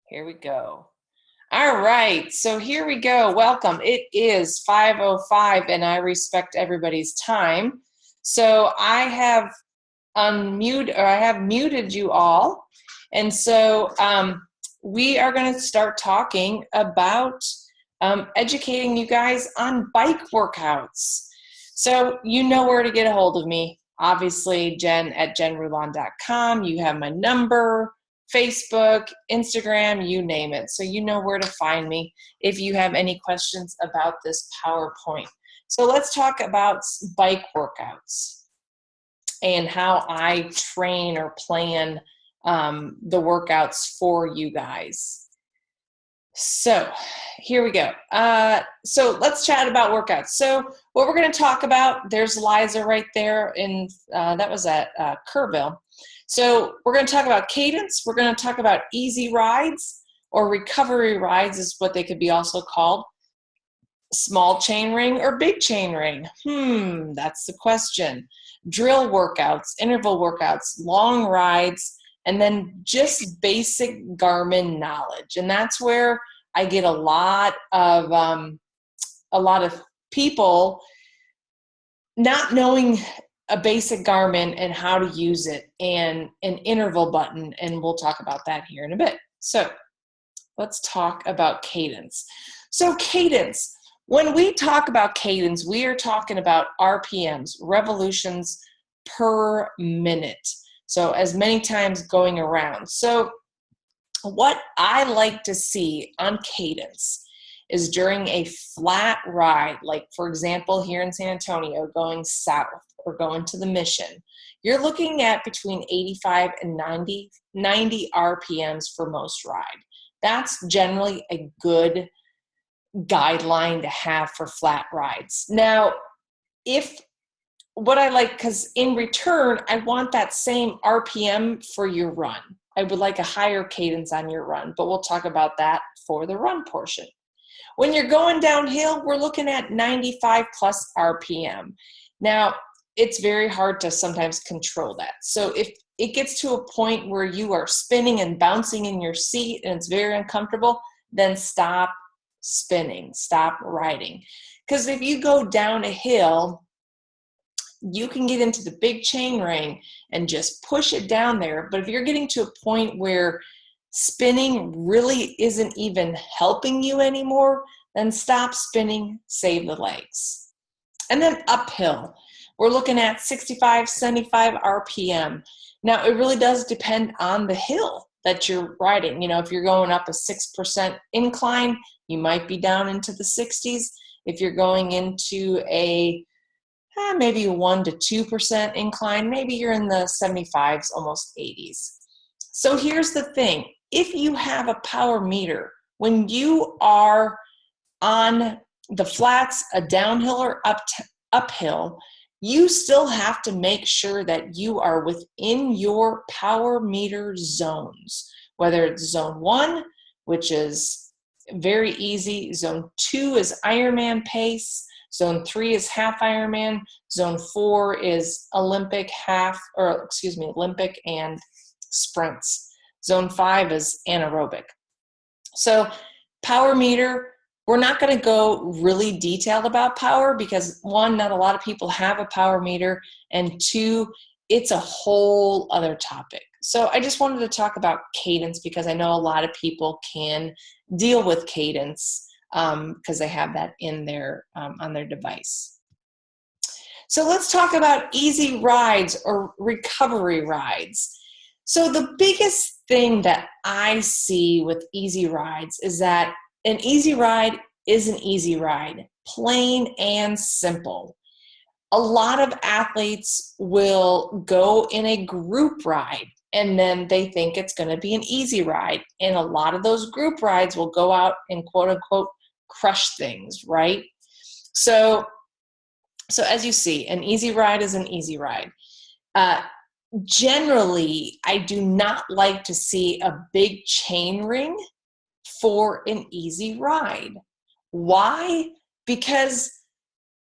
Here we go. All right, so here we go. Welcome. It is 5:05 and I respect everybody's time. So I have I have muted you all. And so we are going to start talking about educating you guys on bike workouts. So you know where to get a hold of me. Obviously, Jen at jenrulon.com. You have my number, Facebook, Instagram, you name it. So you know where to find me if you have any questions about this PowerPoint. So let's talk about bike workouts and how I train or plan the workouts for you guys. So here we go. So let's chat about workouts. So what we're going to talk about, there's Liza right there, and that was at Kerrville. So we're going to talk about cadence. We're going to talk about easy rides, or recovery rides is what they could be also called. Small chain ring or big chain ring? That's the question. Drill workouts, interval workouts, long rides, and then just basic Garmin knowledge. And that's where I get a lot of people not knowing a basic Garmin and how to use it, and an interval button. And we'll talk about that here in a bit. So let's talk about cadence. So cadence, when we talk about cadence, we are talking about RPMs, revolutions per minute. So as many times going around. So what I like to see on cadence is during a flat ride, like for example, here in San Antonio, going south or going to the Mission, you're looking at between 85 and 90 RPMs for most ride. That's generally a good guideline to have for flat rides. Now, what I like, because in return, I want that same RPM for your run. I would like a higher cadence on your run, but we'll talk about that for the run portion. When you're going downhill, we're looking at 95 plus RPM. Now, it's very hard to sometimes control that. So if it gets to a point where you are spinning and bouncing in your seat and it's very uncomfortable, then stop spinning, stop riding. Because if you go down a hill, you can get into the big chain ring and just push it down there. But if you're getting to a point where spinning really isn't even helping you anymore, then stop spinning, save the legs. And then uphill, we're looking at 65, 75 RPM. Now, it really does depend on the hill that you're riding. You know, if you're going up a 6% incline, you might be down into the 60s. If you're going into a maybe 1 to 2% incline, maybe you're in the 75s, almost 80s. So here's the thing. If you have a power meter, when you are on the flats, a downhill or uphill, you still have to make sure that you are within your power meter zones, whether it's zone 1, which is very easy, zone 2 is Ironman pace, zone 3 is half Ironman, zone 4 is Olympic and sprints. Zone 5 is anaerobic. So power meter, we're not going to go really detailed about power because 1, not a lot of people have a power meter, and 2, it's a whole other topic. So I just wanted to talk about cadence because I know a lot of people can deal with cadence because they have that in their on their device. So let's talk about easy rides or recovery rides. So the biggest thing that I see with easy rides is that an easy ride is an easy ride, plain and simple. A lot of athletes will go in a group ride and then they think it's going to be an easy ride. And a lot of those group rides will go out and quote unquote crush things, right? So as you see, an easy ride is an easy ride. Generally, I do not like to see a big chain ring for an easy ride. Why? Because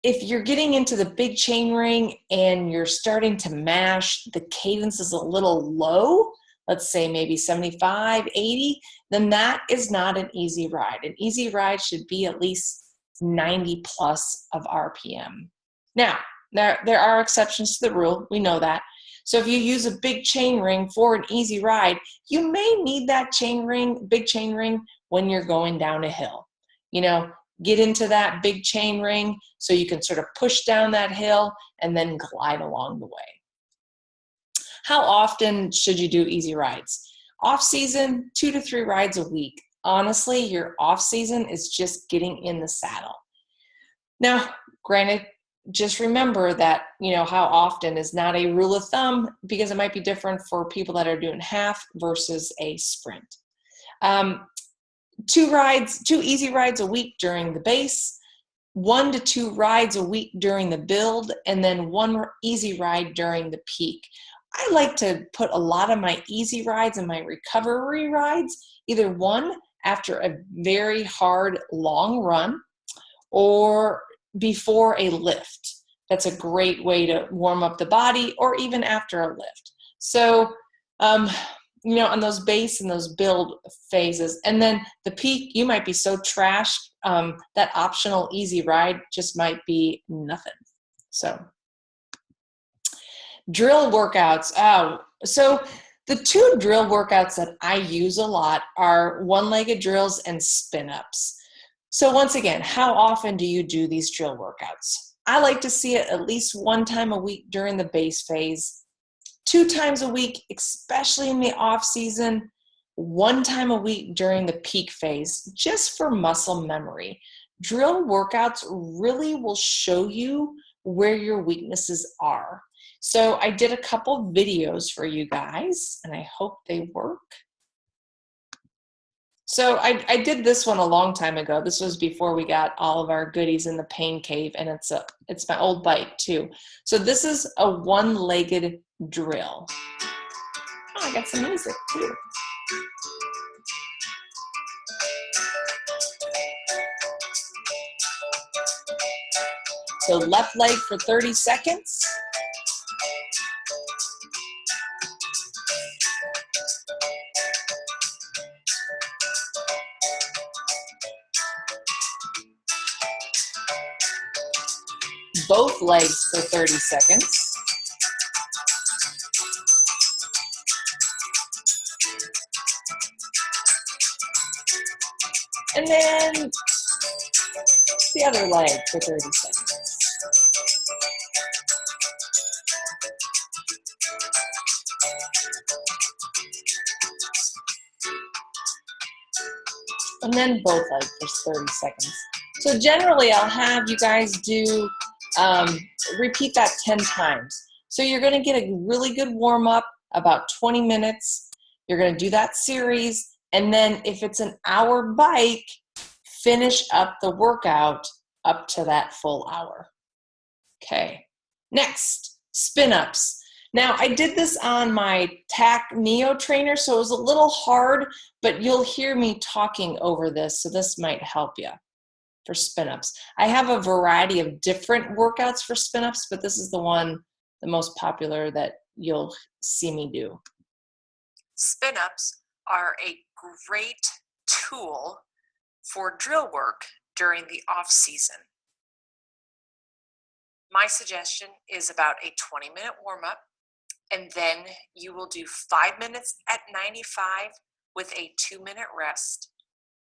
if you're getting into the big chain ring and you're starting to mash, the cadence is a little low, let's say maybe 75, 80, then that is not an easy ride. An easy ride should be at least 90 plus of RPM. Now, there are exceptions to the rule. We know that. So if you use a big chain ring for an easy ride, you may need that big chain ring when you're going down a hill. Get into that big chain ring so you can sort of push down that hill and then glide along the way. How often should you do easy rides? Off season, 2 to 3 rides a week. Honestly, your off season is just getting in the saddle. Now, granted, just remember that, how often is not a rule of thumb, because it might be different for people that are doing half versus a sprint. 2 easy rides a week during the base, 1 to 2 rides a week during the build, and then 1 easy ride during the peak. I like to put a lot of my easy rides and my recovery rides, either one after a very hard long run or before a lift. That's a great way to warm up the body, or even after a lift. So, on those base and those build phases. And then the peak, you might be so trashed, that optional easy ride just might be nothing. So, drill workouts. So the 2 drill workouts that I use a lot are one-legged drills and spin-ups. So once again, how often do you do these drill workouts? I like to see it at least 1 time a week during the base phase, 2 times a week, especially in the off season, 1 time a week during the peak phase, just for muscle memory. Drill workouts really will show you where your weaknesses are. So I did a couple videos for you guys, and I hope they work. So I did this one a long time ago. This was before we got all of our goodies in the pain cave, and it's my old bike too. So this is a one-legged drill. Oh, I got some music too. So left leg for 30 seconds. Both legs for 30 seconds. And then the other leg for 30 seconds. And then both legs for 30 seconds. So generally I'll have you guys do, repeat that 10 times. So you're gonna get a really good warm up, about 20 minutes. You're gonna do that series. And then if it's an hour bike, finish up the workout up to that full hour. Okay, next, spin ups. Now I did this on my TAC Neo trainer, so it was a little hard, but you'll hear me talking over this, so this might help you for spin ups. I have a variety of different workouts for spin ups, but this is the most popular that you'll see me do. Spin ups are a great tool for drill work during the off season. My suggestion is about a 20-minute warm-up, and then you will do 5 minutes at 95 with a 2-minute rest,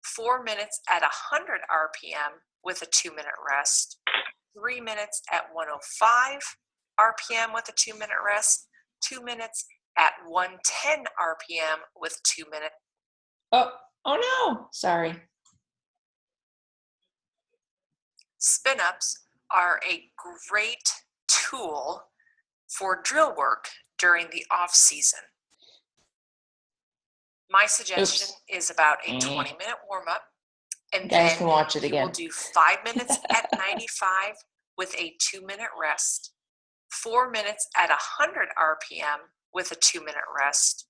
4 minutes at 100 RPM with a 2-minute rest, 3 minutes at 105 RPM with a 2-minute rest, 2 minutes at 110 RPM with 2 minutes. Oh no, sorry. Spin-ups are a great tool for drill work during the off season. My suggestion is about a 20-minute warm-up, and guys then can watch it again. You will do 5 minutes at 95 with a 2-minute rest, 4 minutes at 100 RPM with a 2-minute rest,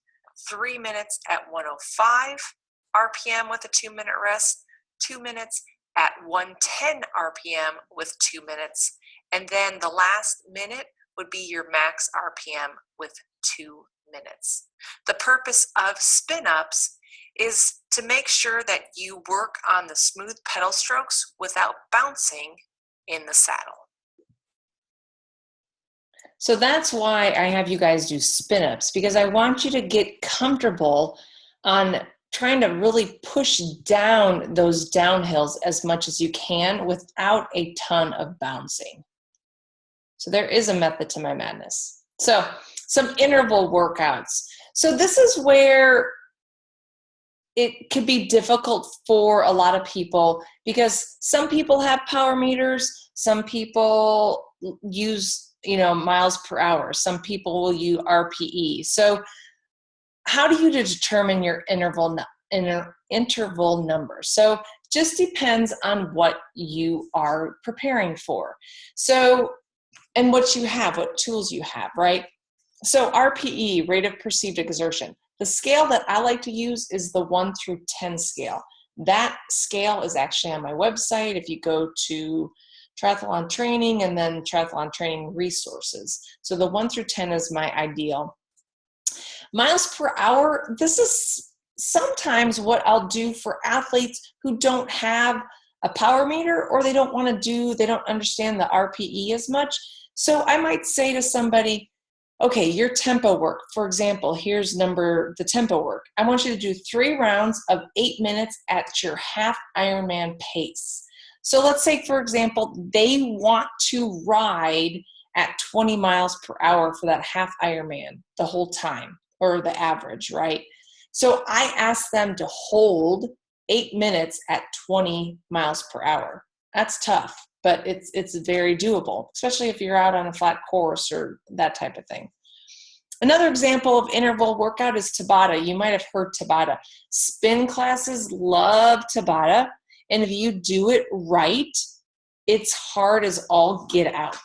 3 minutes at 105 RPM with a 2-minute rest, 2 minutes at 110 RPM with 2 minutes, and then the last minute would be your max RPM with 2 minutes. The purpose of spin-ups is to make sure that you work on the smooth pedal strokes without bouncing in the saddle. So that's why I have you guys do spin-ups, because I want you to get comfortable on trying to really push down those downhills as much as you can without a ton of bouncing. So there is a method to my madness. So some interval workouts. So this is where it could be difficult for a lot of people, because some people have power meters, some people use miles per hour, some people will use RPE. So how do you determine your interval number? So just depends on what you are preparing for. So, and what you have, what tools you have, right? So RPE, rate of perceived exertion. The scale that I like to use is the 1 through 10 scale. That scale is actually on my website. If you go to triathlon training and then triathlon training resources. So the 1 through 10 is my ideal. Miles per hour, this is sometimes what I'll do for athletes who don't have a power meter, or they don't understand the RPE as much. So I might say to somebody, okay, your tempo work, for example, here's the tempo work. I want you to do 3 rounds of 8 minutes at your half Ironman pace. So let's say, for example, they want to ride at 20 miles per hour for that half Ironman the whole time, or the average, right? So I ask them to hold 8 minutes at 20 miles per hour. That's tough, but it's very doable, especially if you're out on a flat course or that type of thing. Another example of interval workout is Tabata. You might have heard Tabata. Spin classes love Tabata, and if you do it right, it's hard as all get out.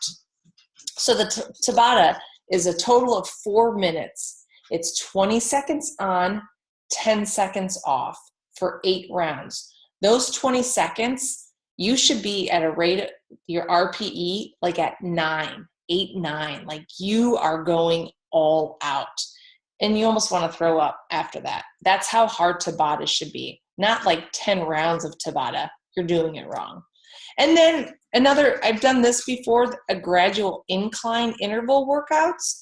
So the Tabata is a total of 4 minutes. It's 20 seconds on, 10 seconds off for 8 rounds. Those 20 seconds, you should be at a rate of your RPE like at 9, 8, 9. Like you are going all out. And you almost want to throw up after that. That's how hard Tabata should be. Not like 10 rounds of Tabata. You're doing it wrong. And then I've done this before, a gradual incline interval workouts.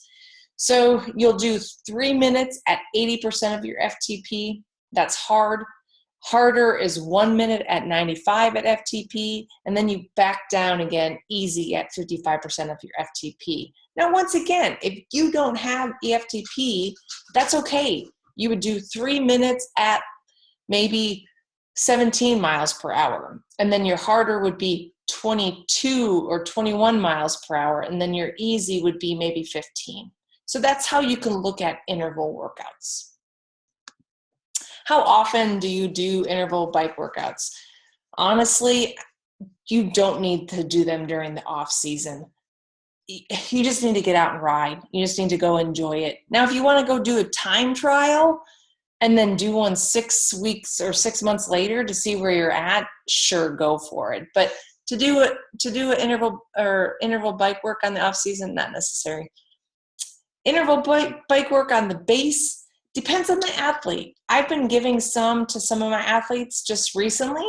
So you'll do 3 minutes at 80% of your FTP. That's hard. Harder is 1 minute at 95 at FTP. And then you back down again, easy at 55% of your FTP. Now, once again, if you don't have EFTP, that's okay. You would do 3 minutes at maybe 17 miles per hour. And then your harder would be 22 or 21 miles per hour. And then your easy would be maybe 15. So that's how you can look at interval workouts. How often do you do interval bike workouts? Honestly, you don't need to do them during the off season. You just need to get out and ride. You just need to go enjoy it. Now, if you want to go do a time trial and then do one 6 weeks or 6 months later to see where you're at, sure, go for it. But to do an interval bike work on the off season, not necessary. Interval bike work on the base depends on the athlete. I've been giving some to some of my athletes just recently,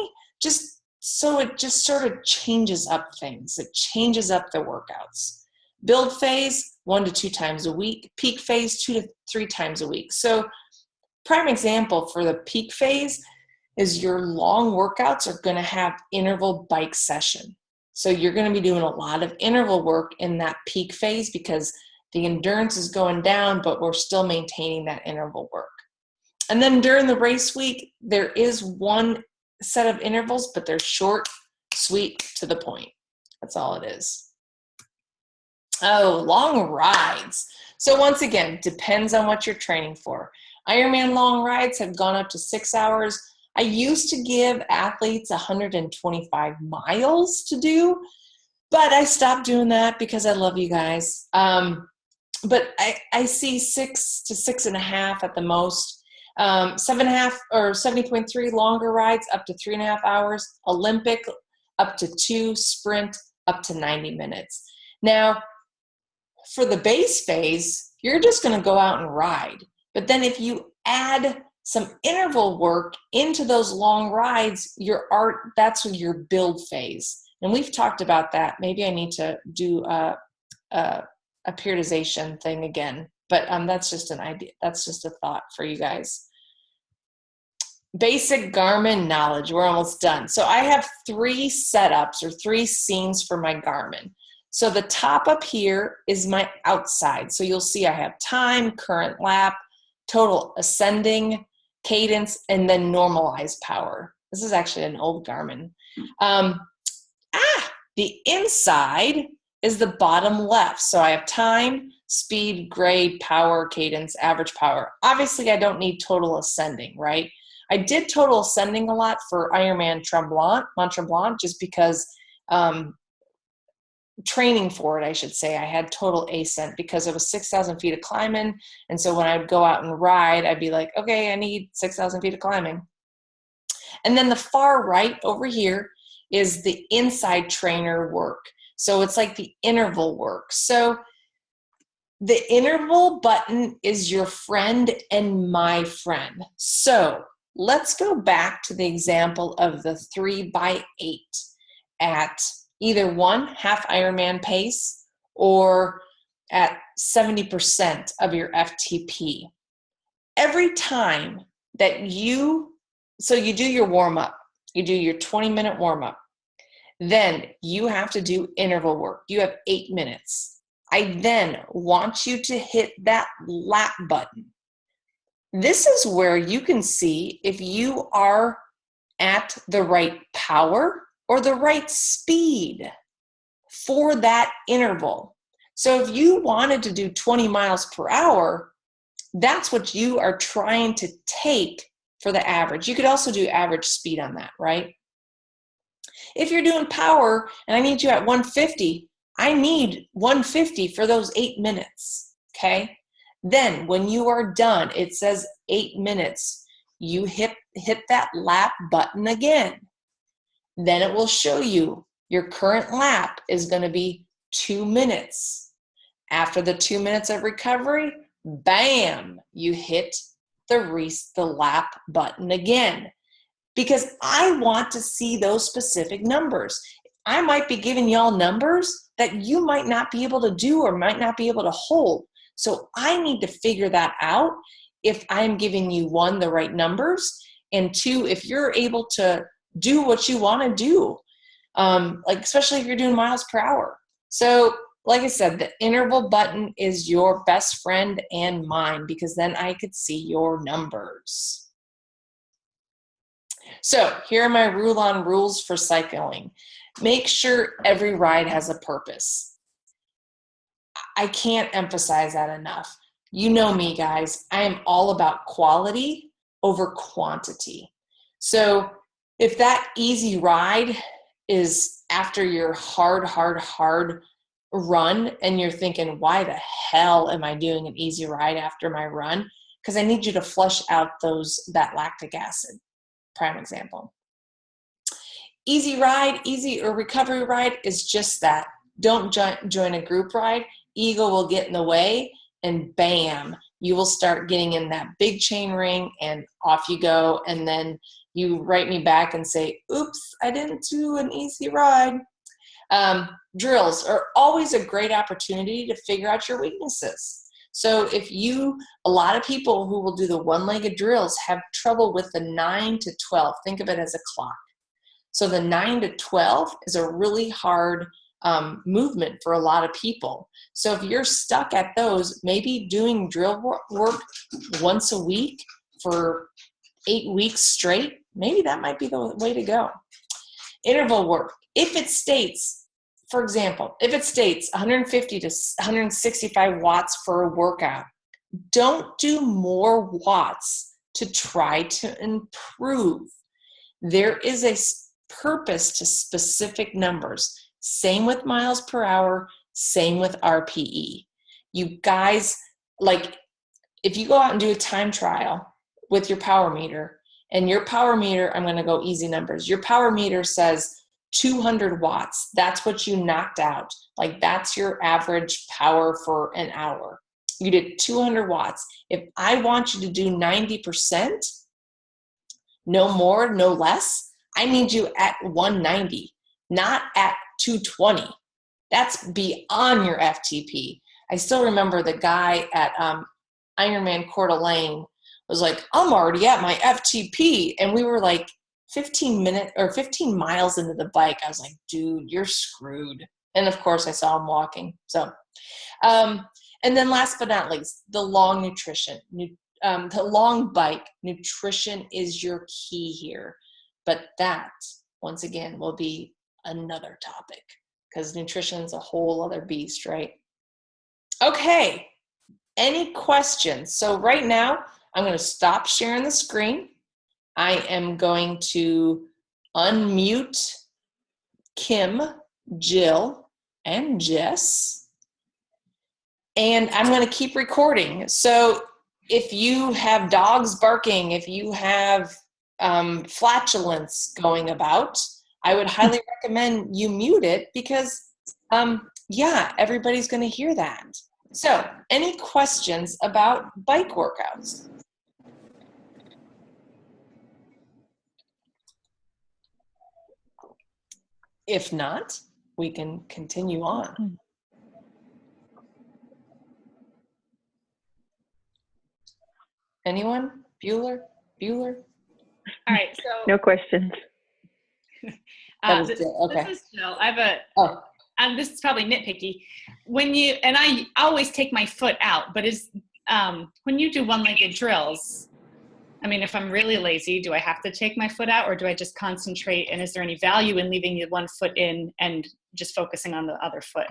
so it just sort of changes up things. It changes up the workouts. Build phase, 1 to 2 times a week. Peak phase, 2 to 3 times a week. So prime example for the peak phase is your long workouts are going to have interval bike session. So you're going to be doing a lot of interval work in that peak phase because the endurance is going down, but we're still maintaining that interval work. And then during the race week, there is one set of intervals, but they're short, sweet, to the point. That's all it is. Oh, long rides. So once again, depends on what you're training for. Ironman long rides have gone up to 6 hours. I used to give athletes 125 miles to do, but I stopped doing that because I love you guys. But I see 6 to 6.5 at the most. 7.5 or 70.3 longer rides up to 3.5 hours. Olympic up to 2. Sprint up to 90 minutes. Now, for the base phase, you're just going to go out and ride. But then if you add some interval work into those long rides, that's your build phase. And we've talked about that. Maybe I need to do a periodization thing again, but that's just an idea. That's just a thought for you guys. Basic Garmin knowledge. We're almost done. So I have 3 setups or 3 scenes for my Garmin. So the top up here is my outside. So you'll see I have time, current lap, total ascending, cadence, and then normalized power. This is actually an old Garmin. The inside is the bottom left. So I have time, speed, grade, power, cadence, average power. Obviously, I don't need total ascending, right? I did total ascending a lot for Ironman Mont Tremblant, just because training for it, I should say, I had total ascent because it was 6,000 feet of climbing. And so when I would go out and ride, I'd be like, okay, I need 6,000 feet of climbing. And then the far right over here is the inside trainer work. So it's like the interval work. So the interval button is your friend and my friend. So let's go back to the example of the 3x8 at either half Ironman pace or at 70% of your FTP. Every time that you do your warm-up, you do your 20-minute warm-up, then you have to do interval work. You have 8 minutes. I then want you to hit that lap button. This is where you can see if you are at the right power or the right speed for that interval. So if you wanted to do 20 miles per hour, that's what you are trying to take for the average. You could also do average speed on that, right? If you're doing power and I need you at 150, I need 150 for those 8 minutes, okay? Then when you are done, it says 8 minutes. You hit that lap button again. Then it will show you your current lap is going to be 2 minutes. After the 2 minutes of recovery, bam, you hit the lap button again. Because I want to see those specific numbers. I might be giving y'all numbers that you might not be able to do or might not be able to hold. So I need to figure that out if I'm giving you, 1, the right numbers, and 2, if you're able to do what you want to do, especially if you're doing miles per hour. So like I said, the interval button is your best friend and mine, because then I could see your numbers. So here are my rules for cycling. Make sure every ride has a purpose. I can't emphasize that enough. You know me, guys. I am all about quality over quantity. So if that easy ride is after your hard run and you're thinking, why the hell am I doing an easy ride after my run? Because I need you to flush out that lactic acid. Prime example. Easy ride, easy or recovery ride is just that. Don't join a group ride. Ego will get in the way, and bam, you will start getting in that big chain ring, and off you go. And then you write me back and say, oops, I didn't do an easy ride. Drills are always a great opportunity to figure out your weaknesses. So a lot of people who will do the one-legged drills have trouble with the 9 to 12. Think of it as a clock. So the 9 to 12 is a really hard movement for a lot of people. So if you're stuck at those, maybe doing drill work once a week for 8 weeks straight, maybe that might be the way to go. Interval work. If it states, for example, 150 to 165 watts for a workout, don't do more watts to try to improve. There is a purpose to specific numbers. Same with miles per hour, same with RPE. You guys, if you go out and do a time trial with your power meter, and your power meter, I'm going to go easy numbers. Your power meter says 200 watts. That's what you knocked out. That's your average power for an hour. You did 200 watts. If I want you to do 90%, no more, no less, I need you at 190, not at 220. That's beyond your FTP. I still remember the guy at Ironman Coeur d'Alene was like, I'm already at my FTP. And we were like 15 miles into the bike. I was like, dude, you're screwed. And of course I saw him walking. So, and then last but not least, the long nutrition, the long bike. Nutrition is your key here. But that, once again, will be another topic because nutrition is a whole other beast, right? Okay. Any questions? So right now, I'm going to stop sharing the screen. I am going to unmute Kim, Jill, and Jess. And I'm going to keep recording. So if you have dogs barking, if you have flatulence going about, I would highly recommend you mute it because, yeah, everybody's going to hear that. So any questions about bike workouts? If not, we can continue on. Anyone? Bueller? All right, so no questions. This okay. is Jill. And this is probably nitpicky. I always take my foot out, but when you do one-legged drills, I mean, if I'm really lazy, do I have to take my foot out or do I just concentrate? And is there any value in leaving the one foot in and just focusing on the other foot?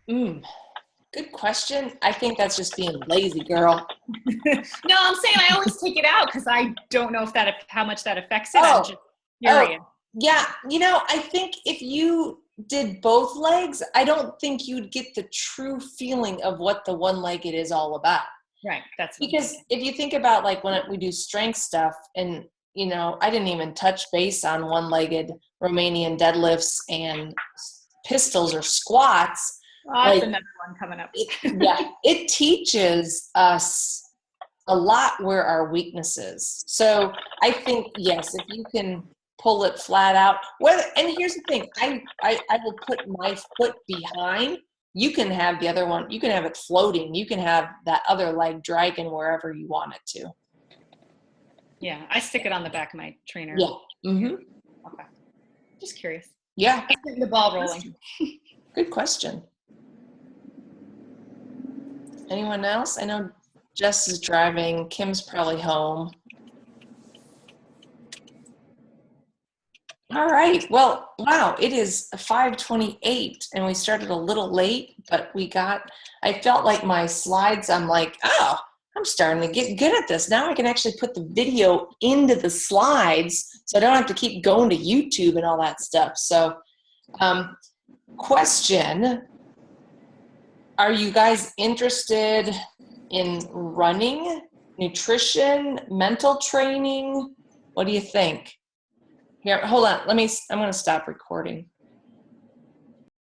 Good question. I think that's just being lazy, girl. No, I'm saying I always take it out because I don't know how much that affects it. I'm just curious. Yeah. I think if you did both legs, I don't think you'd get the true feeling of what the one-legged is all about. Right. That's because if you think about like when we do strength stuff and, I didn't even touch base on one-legged Romanian deadlifts and pistols or squats. That's another one coming up. It teaches us a lot where our weakness is. So I think, yes, if you can pull it flat out, and here's the thing, I will put my foot behind. You can have the other one, you can have it floating. You can have that other leg dragging wherever you want it to. Yeah, I stick it on the back of my trainer. Yeah. Mm-hmm. Okay. Just curious. Yeah. Just getting the ball rolling. Good question. Anyone else? I know Jess is driving. Kim's probably home. All right. Well, wow, it is 5:28 and we started a little late, but I felt like my slides, I'm like, oh, I'm starting to get good at this. Now I can actually put the video into the slides so I don't have to keep going to YouTube and all that stuff. So, question, are you guys interested in running, nutrition, mental training? What do you think? Here, hold on. I'm going to stop recording.